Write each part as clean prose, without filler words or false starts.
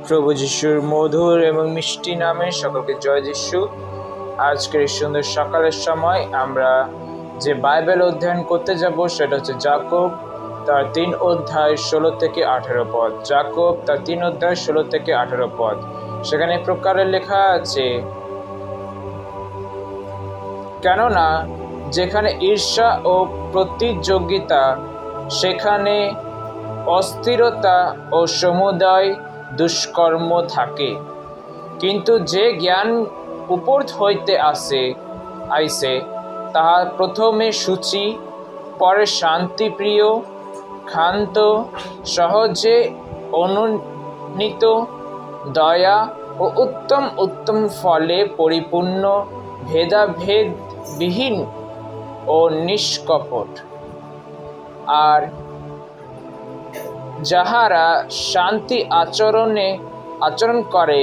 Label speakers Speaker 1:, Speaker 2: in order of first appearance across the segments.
Speaker 1: প্রভু যিশুর মধুর এবং মিষ্টি নামে সকলকে জয় যিশু। আজকের এই সুন্দর সকালের সময় আমরা যে বাইবেল অধ্যয়ন করতে যাব সেটা হচ্ছে যাকোব তার 3 অধ্যায় 16 থেকে 18 পদ। যাকোব তার 3 অধ্যায় 16 থেকে 18 পদ। সেখানে প্রকারে লেখা আছে, কেননা যেখানে ঈর্ষা ও প্রতিযোগিতা সেখানে অস্থিরতা ও সমুদয় দুষ্কর্ম থাকে, কিন্তু যে জ্ঞান উপর হইতে আইসে তাহা প্রথমে সূচি, পরে শান্তিপ্রিয়, ক্ষান্ত, সহজে অনুনীত, দয়া ও উত্তম উত্তম ফলে পরিপূর্ণ, ভেদাভেদবিহীন ও নিষ্কপট। আর যাহারা শান্তি আচরণ করে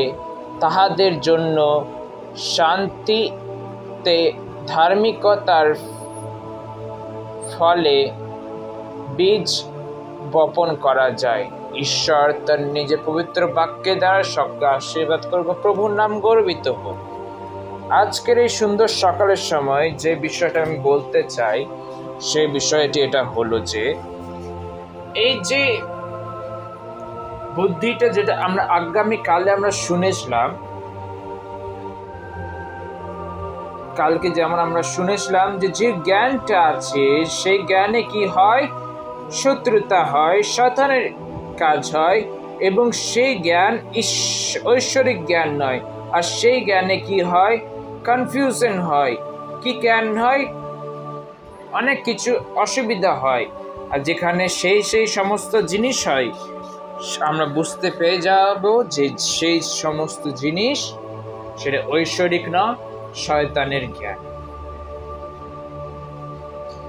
Speaker 1: তাহাদের জন্য শান্তিতে ধার্মিকতার ফলে বীজ বপন করা যায়। ঈশ্বর তার নিজের পবিত্র বাক্যে দ্বারা সকলকে আশীর্বাদ করব। প্রভুর নাম গর্বিত হোক। আজকের এই সুন্দর সকালের সময় যে বিষয়টা আমি বলতে চাই সেই বিষয়টি এটা হলো যে, এই যে বুদ্ধিটা যেটা আমরা আগামীকালে আমরা শুনেছিলাম, কালকে যেমন আমরা শুনেছিলাম যে জ্ঞানটা আছে সেই জ্ঞানে কি হয়, শত্রুতা হয়, শয়তানের কাজ হয়, এবং সেই জ্ঞান ঐশ্বরিক জ্ঞান নয়। আর সেই জ্ঞানে কি হয়, কনফিউশন হয়। কি জ্ঞান হয়, অনেক কিছু অসুবিধা হয়। আর যেখানে সেই সমস্ত জিনিস হয়, আমরা বুঝতে পেরে যাব যে সেই সমস্ত জিনিস সেটা ঐশ্বরিক না, শয়তানের জ্ঞান।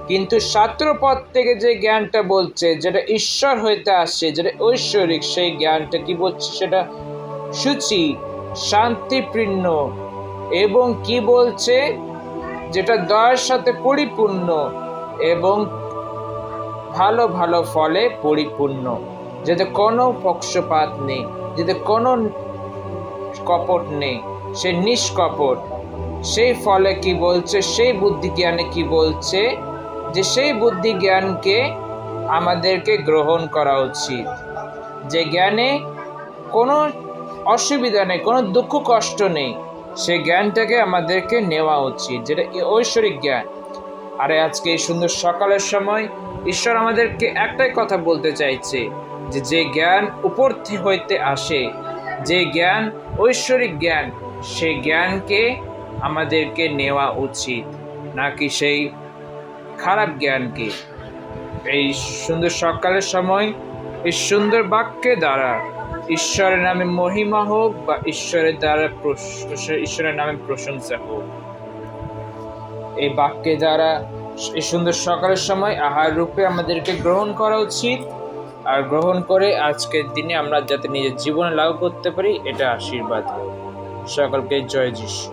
Speaker 1: কিন্তু শাস্ত্রপদ থেকে যে জ্ঞানটা বলছে, যেটা ঈশ্বর হইতে আসছে, যেটা ঐশ্বরিক, সেই জ্ঞানটা কি বলছে, সেটা সূচি, শান্তিপূর্ণ, এবং কি বলছে, যেটা দয়ার সাথে পরিপূর্ণ এবং ভালো ভালো ফলে পরিপূর্ণ, যাতে কোনো পক্ষপাত নেই, যাতে কোনো কপট নেই, সে নিষ্কপট। সেই ফলে কি বলছে, সেই বুদ্ধি জ্ঞানে কি বলছে, যে সেই বুদ্ধি জ্ঞানকে আমাদেরকে গ্রহণ করা উচিত। যে জ্ঞানে কোনো অসুবিধা নেই, কোনো দুঃখ কষ্ট নেই, সেই জ্ঞানটাকে আমাদেরকে নেওয়া উচিত, যেটা ঐশ্বরিক জ্ঞান। আর আজকে এই সুন্দর সকালের সময় ঈশ্বর আমাদেরকে একটাই কথা বলতে চাইছে, যে জ্ঞান উপর হইতে আসে, যে জ্ঞান ঐশ্বরিক জ্ঞান, সেই জ্ঞানকে আমাদেরকে নেওয়া উচিত, নাকি সেই খারাপ জ্ঞানকে। এই সুন্দর সকালের সময় এই সুন্দর বাক্যের দ্বারা ঈশ্বরের নামে মহিমা হোক, বা ঈশ্বরের নামে প্রশংসা হোক। এই বাক্যের দ্বারা এই সুন্দর সকালের সময় আহার রূপে আমাদেরকে গ্রহণ করা উচিত। আর গ্রহণ করে আজকের দিনে আমরা যাতে নিজের জীবনে লাগু করতে পারি, এটা আশীর্বাদ হোক। সকলকে জয় যিশু।